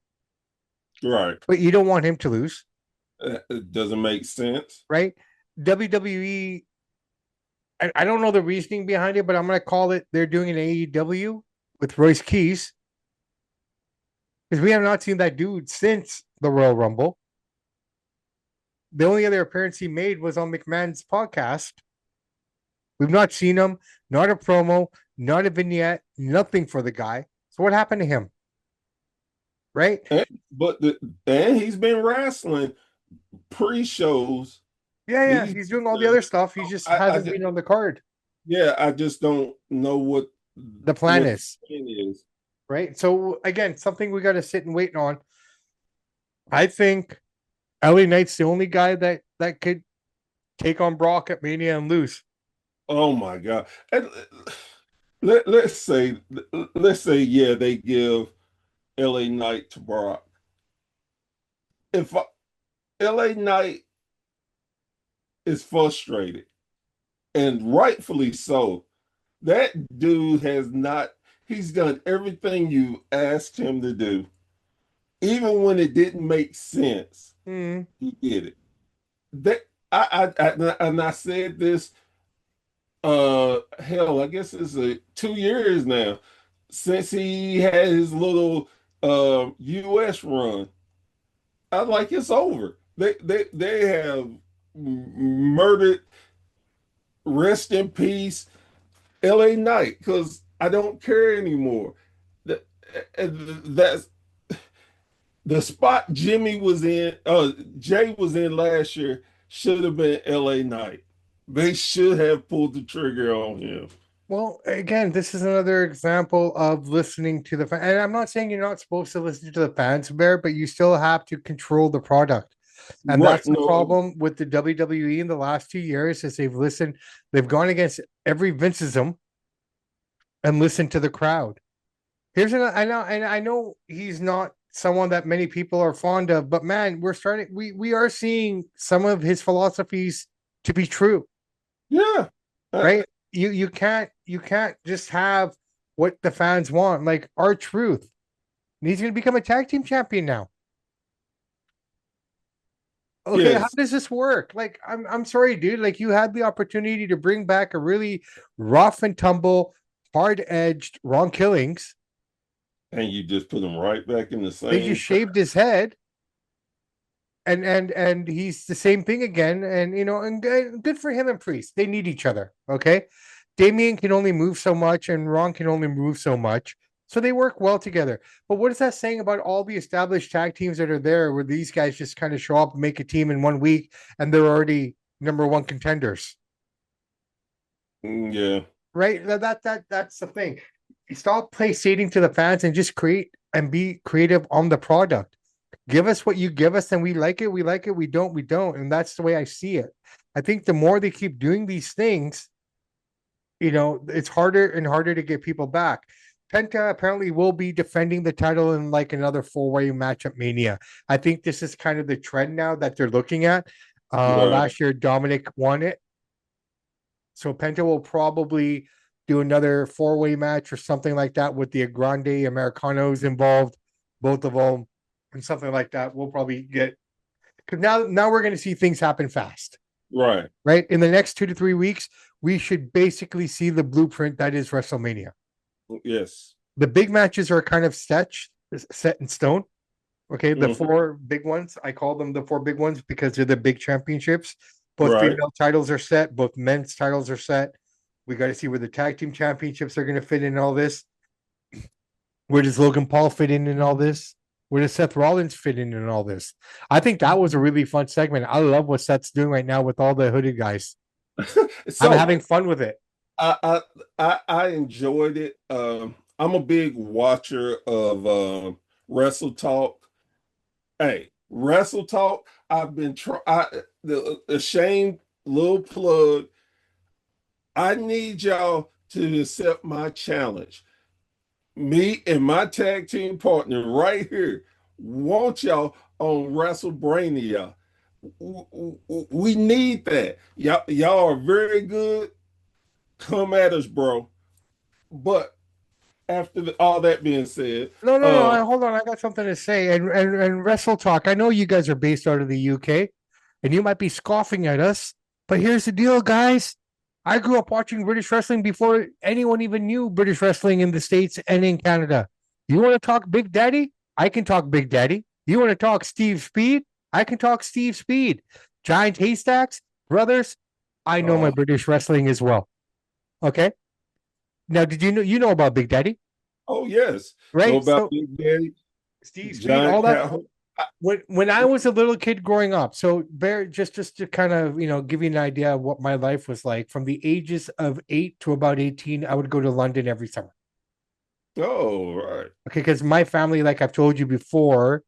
Right. but you don't want him to lose, It doesn't make sense. right? WWE, I don't know the reasoning behind it, but I'm going to call it they're doing an AEW with Royce Keys because we have not seen that dude since the Royal Rumble. The only other appearance he made was on McMahon's podcast. We've not seen him, not a promo, not a vignette, nothing for the guy. So what happened to him? Right? And, and he's been wrestling pre-shows. Yeah. He's He's doing all the other stuff. He just I hasn't been on the card. yeah, I just don't know The plan what the is, plan is. right? So again, something we got to sit and wait on. I think LA Knight's the only guy that could take on Brock at Mania and lose. Oh my God. And let's say yeah, they give LA Knight to Brock. If LA Knight is frustrated, and rightfully so, that dude has not, he's done everything you asked him to do. Even when it didn't make sense, Hmm. he did it. That and I said this hell, I guess it's 2 years now since he had his little US run. I like it's over. They have murdered, rest in peace, LA Knight, because I don't care anymore. That that's the spot Jimmy was in, Jay was in last year should have been LA Knight. They should have pulled the trigger on him. Well, again, this is another example of listening to the fan. And I'm not saying you're not supposed to listen to the fans, Bear, but you still have to control the product. And Right. that's the No, problem with the WWE in the last 2 years is they've gone against every Vinceism and listened to the crowd. Here's another. I know he's not someone that many people are fond of, but man, we are seeing some of his philosophies to be true, Yeah. Uh, right? You can't just have what the fans want. Like our truth, and he's going to become a tag team champion now. Okay, how yes. does this work? Like, I'm sorry, dude. Like, you had the opportunity to bring back a really rough and tumble, hard edged Ron Killings. And you just put him right back in the They just same crap. shaved his head, and he's the same thing again. And and good for him and Priest. They need each other. Okay, Damien can only move so much, and Ron can only move so much. So they work well together. But what is that saying about all the established tag teams that are there, where these guys just kind of show up and make a team in 1 week, and they're already number one contenders? Yeah. Right? That's the thing. Stop placating to the fans and just create and be creative on the product. Give us what you give us, and we like it. We like it. We don't. We don't. And that's the way I see it. I think the more they keep doing these things, it's harder and harder to get people back. Penta apparently will be defending the title in like another four-way match at Mania. I think this is kind of the trend now that they're looking at. Right. Last year, Dominic won it. So Penta will probably do another four-way match or something like that with the Grande Americanos involved, both of them, and something like that. We'll probably get because now we're going to see things happen fast, Right. right? In the next 2 to 3 weeks, we should basically see the blueprint that is WrestleMania. Yes. The big matches are kind of set in stone. Okay, the Hmm. four big ones, I call them the four big ones because they're the big championships. Both Right. female titles are set, both men's titles are set. We got to see where the tag team championships are going to fit in all this. Where does Logan Paul fit in all this? Where does Seth Rollins fit in all this? I think that was a really fun segment. I love what Seth's doing right now with all the hooded guys. I'm So having fun with it. I enjoyed it. I'm a big watcher of Wrestle Talk. Hey, Wrestle Talk. I've been the shame little plug. I need y'all to accept my challenge. Me and my tag team partner right here want y'all on WrestleMania. We need that. Y'all are very good. Come at us, bro. But after all that being said, No, no, no. Hold on. I got something to say. And Wrestle Talk. I know you guys are based out of the UK, and you might be scoffing at us, but here's the deal, guys. I grew up watching British wrestling before anyone even knew British wrestling in the States and in Canada. You want to talk Big Daddy? I can talk Big Daddy. You want to talk Steve Speed? I can talk Steve Speed. Giant Haystacks, brothers. I know my uh, British wrestling as well. Okay. Now, did you know about Big Daddy? oh yes, know Right. about So Big Daddy, Steve Speed, Giant all that. Cat. When I was a little kid growing up, so bear just to kind of give you an idea of what my life was like from the ages of 8 to about 18, I would go to London every summer. Oh, right, Okay, because my family, like I've told you before,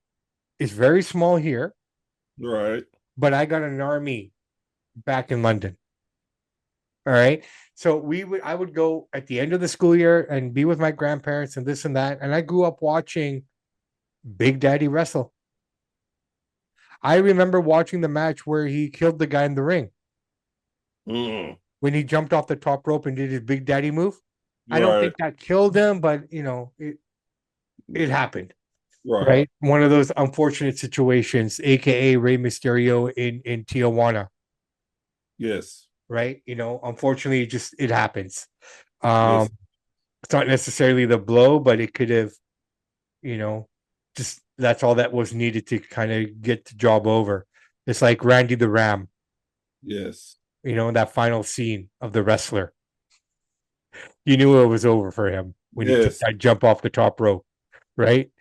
is very small here, right. but I got an army back in London. All right. So I would go at the end of the school year and be with my grandparents and this and that. And I grew up watching Big Daddy wrestle. I remember watching the match where he killed the guy in the ring Mm, when he jumped off the top rope and did his Big Daddy move. I don't right, think that killed him, but it happened. right. Right. One of those unfortunate situations, aka Rey Mysterio in Tijuana. Yes, Right. Unfortunately it happens. yes, It's not necessarily the blow, but it could have, you know, just that's all that was needed to kind of get the job over. It's like Randy the Ram, yes, that final scene of the wrestler. You knew it was over for him when he took yes. that jump off the top rope, right?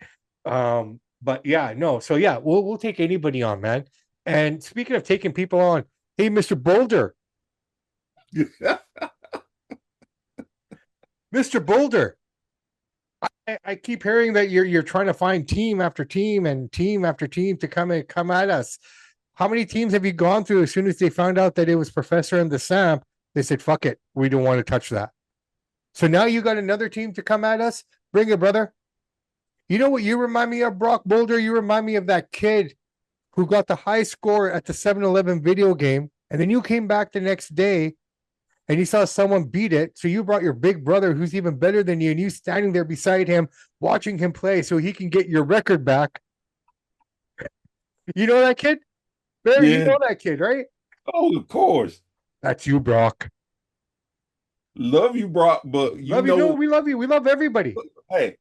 But yeah, no. So yeah, we'll take anybody on, man. And speaking of taking people on, hey, Mr. Boulder, Mr. Boulder, I keep hearing that you're trying to find team after team and team after team to come at us. How many teams have you gone through as soon as they found out that it was Professor and the Samp? They said, fuck it. We don't want to touch that. So now you got another team to come at us. Bring it, brother. You know what you remind me of, Brock Boulder? You remind me of that kid who got the high score at the 7-Eleven video game, and then you came back the next day and you saw someone beat it. So you brought your big brother who's even better than you, and you standing there beside him, watching him play so he can get your record back. You know that kid? Barry, you Yeah. know that kid, right? Oh, of course. That's you, Brock. Love you, Brock, but you Love you. No, know, we love you. We love everybody. hey,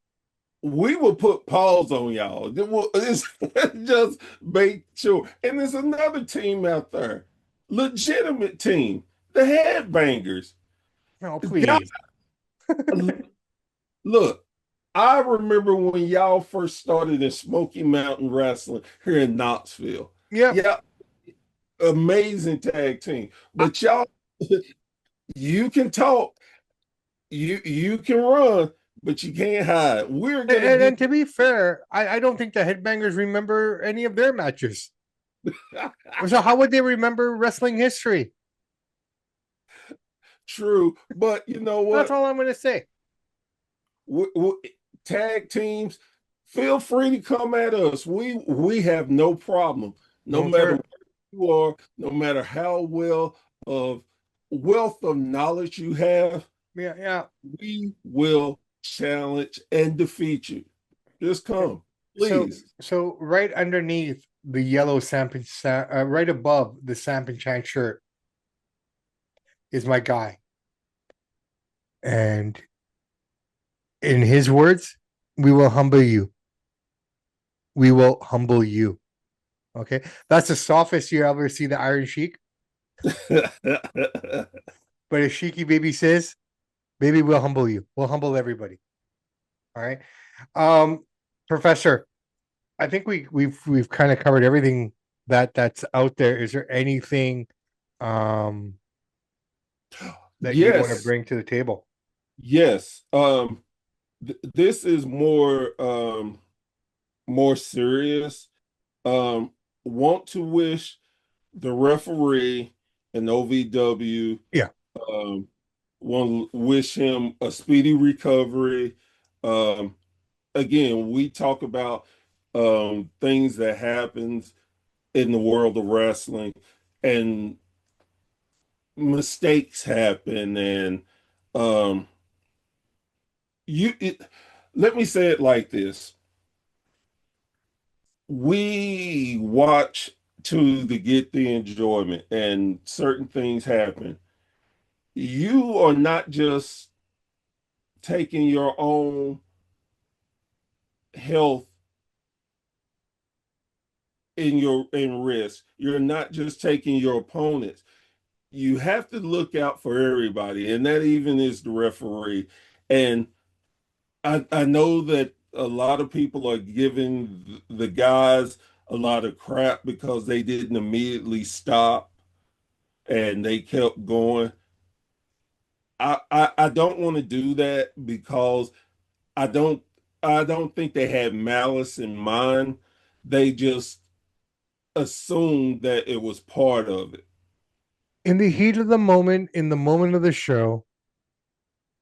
we will put pause on y'all. It's just make sure. And there's another team out there, legitimate team, the Headbangers. No, Guys, please. look, I remember when y'all first started in Smoky Mountain Wrestling here in Knoxville. Yep. Yeah, amazing tag team. I, But y'all, you can talk, you can run, but you can't hide. We're gonna and, give and to be fair, I don't think the headbangers remember any of their matches. So how would they remember wrestling history? true, but you know That's what? all I'm going to say. we, tag teams, feel free to come at us. We have no problem, no No, matter sir. where you are, no matter how well of wealth of knowledge you have, Yeah, yeah. we will challenge and defeat you. Just come, So, please. so right underneath the yellow right above the Samp and Chan shirt is my guy, and in his words, we will humble you. We will humble you. Okay, that's the softest you ever see the Iron Sheik. But as Sheiky baby says, baby, we'll humble you. We'll humble everybody. All right. Um, Professor, I think we've kind of covered everything that's out there. Is there anything um that you want to Yes, bring to the table? yes. This is more serious. Um, want to wish the referee and OVW, Yeah. um, want to wish him a speedy recovery. Um, Again, we talk about things that happens in the world of wrestling, and mistakes happen, and um, you. Let me say it like this: we watch to get the enjoyment, and certain things happen. You are not just taking your own health in risk. You're not just taking your opponents. You have to look out for everybody, and that even is the referee. And I know that a lot of people are giving the guys a lot of crap because they didn't immediately stop and they kept going. I don't want to do that because I don't I don't think they had malice in mind. They just assumed that it was part of it. In the heat of the moment, in the moment of the show,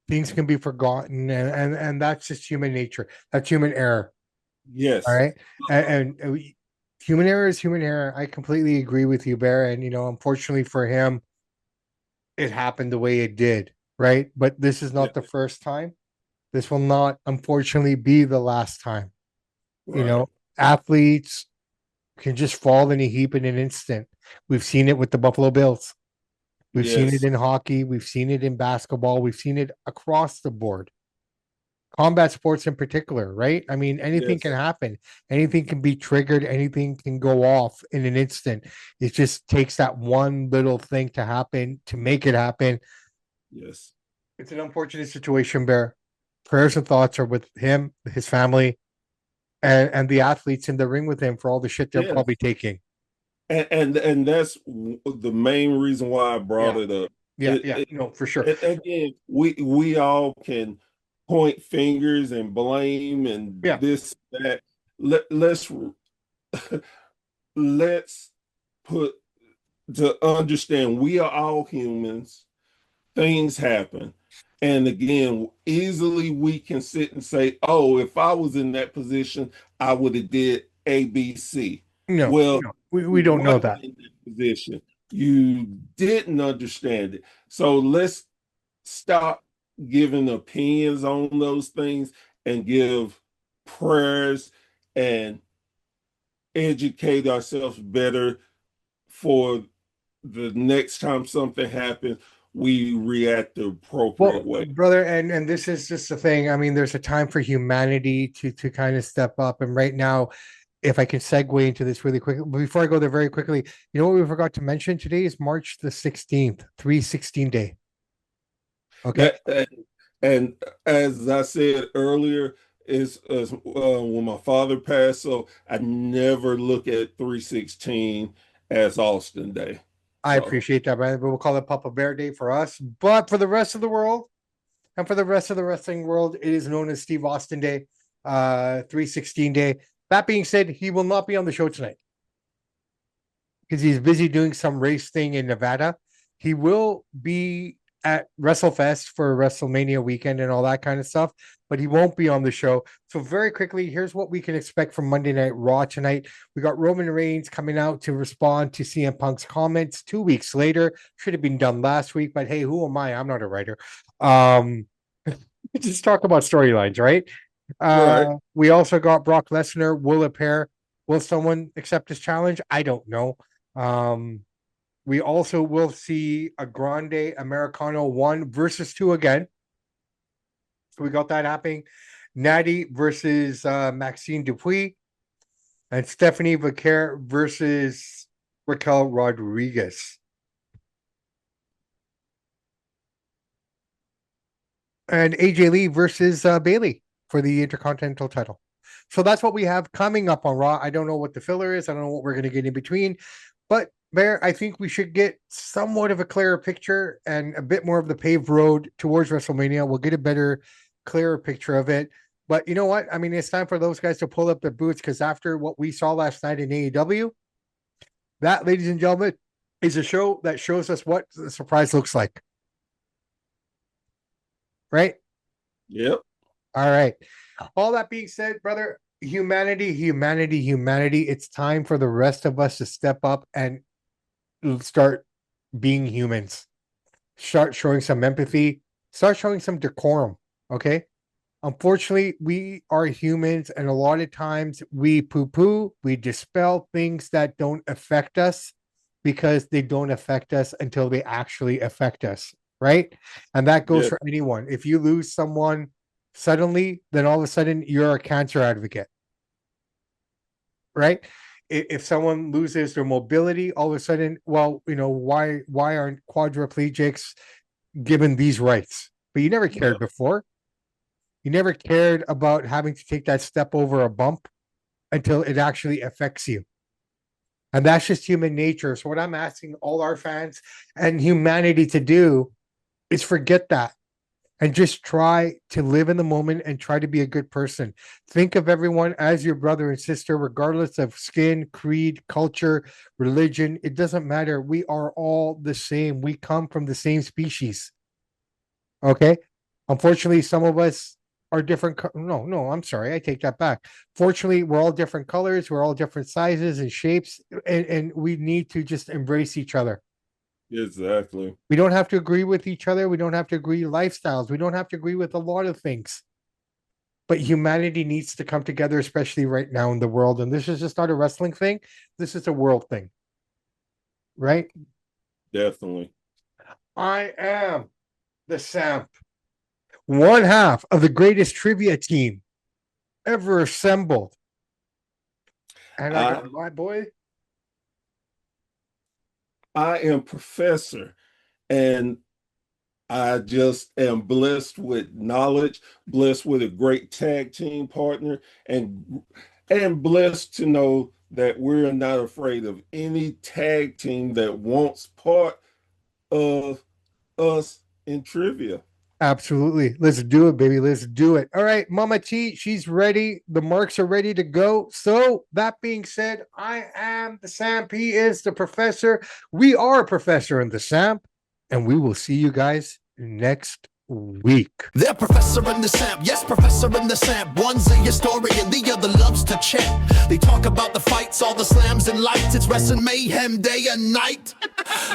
things can be forgotten, and that's just human nature. That's human error. All Yes. right, human error is human error. I completely agree with you, Bear. And unfortunately for him, it happened the way it did. Right, but this is Yeah. not the first time. This will not, unfortunately, be the last time. You Right. know, athletes can just fall in a heap in an instant. We've seen it with the Buffalo Bills. We've seen it Yes. in hockey. We've seen it in basketball. We've seen it across the board. Combat sports in particular, right? I mean, anything can Yes. happen. Anything can be triggered. Anything can go off in an instant. It just takes that one little thing to happen to make it happen. Yes. It's an unfortunate situation, Bear. Prayers and thoughts are with him, his family, and the athletes in the ring with him for all the shit they're Yes. probably taking. And that's the main reason why I brought Yeah, it up. yeah, yeah. No, for sure. Again, we all can point fingers and blame and Yeah. this that. Let's let's put to understand we are all humans. Things happen. And again, easily we can sit and say, "Oh, if I was in that position, I would have did A, B, C." No, Well, no, you we don't know wasn't that. in that position. You didn't understand it. So let's stop giving opinions on those things and give prayers and educate ourselves better for the next time something happens, we react the appropriate Well, way. brother, and this is just the thing. I mean, there's a time for humanity to kind of step up. And right now, if I can segue into this really quickly, before I go there very quickly, you know what we forgot to mention today is March the 16th, 316 day. Okay. That and as I said earlier, is when my father passed, so I never look at 316 as Austin Day. I So appreciate that, man. But we'll call it Papa Bear Day for us. But for the rest of the world, and for the rest of the wrestling world, it is known as Steve Austin Day, 316 Day. That being said, he will not be on the show tonight because he's busy doing some race thing in Nevada. He will be at WrestleFest for WrestleMania weekend and all that kind of stuff, but he won't be on the show. So, very quickly, here's what we can expect from Monday Night Raw tonight. We got Roman Reigns coming out to respond to CM Punk's comments 2 weeks later. Should have been done last week, but hey, who am I? I'm not a writer. Um, just talk about storylines, right? right, We also got Brock Lesnar will appear. Will someone accept his challenge? I don't know. Um, we also will see a Grande Americano 1 versus 2 again. So we got that happening. Natty versus Maxine Dupuis and Stephanie Vaquer versus Raquel Rodriguez. And AJ Lee versus Bailey for the Intercontinental title. So that's what we have coming up on Raw. I don't know what the filler is. I don't know what we're going to get in between. But Bear, I think we should get somewhat of a clearer picture and a bit more of the paved road towards WrestleMania. We'll get a better, clearer picture of it. But you know what? I mean, it's time for those guys to pull up their boots because after what we saw last night in AEW, that, ladies and gentlemen, is a show that shows us what the surprise looks like. Right? yep, All right. All that being said, brother, humanity, humanity, humanity. It's time for the rest of us to step up and start being humans. Start showing some empathy. Start showing some decorum. Okay. Unfortunately, we are humans, and a lot of times we poo poo, we dispel things that don't affect us because they don't affect us until they actually affect us. Right. And that goes yeah, for anyone. If you lose someone suddenly, then all of a sudden you're a cancer advocate. Right. If someone loses their mobility, all of a sudden, well, you know, why aren't quadriplegics given these rights? But you never yeah, cared before. You never cared about having to take that step over a bump until it actually affects you. And that's just human nature. So, what I'm asking all our fans and humanity to do is forget that and just try to live in the moment and try to be a good person. Think of everyone as your brother and sister, regardless of skin, creed, culture, religion. It doesn't matter. We are all the same. We come from the same species. Okay. Unfortunately, some of us are different. No, I'm sorry. I take that back. Fortunately, we're all different colors. We're all different sizes and shapes. And we need to just embrace each other. exactly. We don't have to agree with each other. We don't have to agree lifestyles. We don't have to agree with a lot of things. But humanity needs to come together, especially right now in the world. And this is just not a wrestling thing. This is a world thing, right? Definitely. I am the Samp, one half of the greatest trivia team ever assembled. And I I got my boy. I am Professor, and I just am blessed with knowledge, blessed with a great tag team partner, and blessed to know that we're not afraid of any tag team that wants part of us in trivia. Absolutely. Let's do it, baby. Let's do it. All right, Mama T, she's ready. The marks are ready to go. So, that being said, I am the Samp. He is the professor. We are Professor and the Samp. And we will see you guys next week. They're Professor and the Samp, yes, Professor and the Samp. One's a historian, the other loves to chant. They talk about the fights, all the slams and lights. It's wrestling mayhem day and night.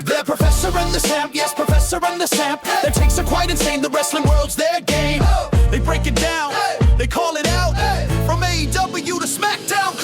They're Professor and the Samp, yes, Professor and the Samp. Their takes are quite insane, the wrestling world's their game. They break it down, they call it out. From AEW to SmackDown.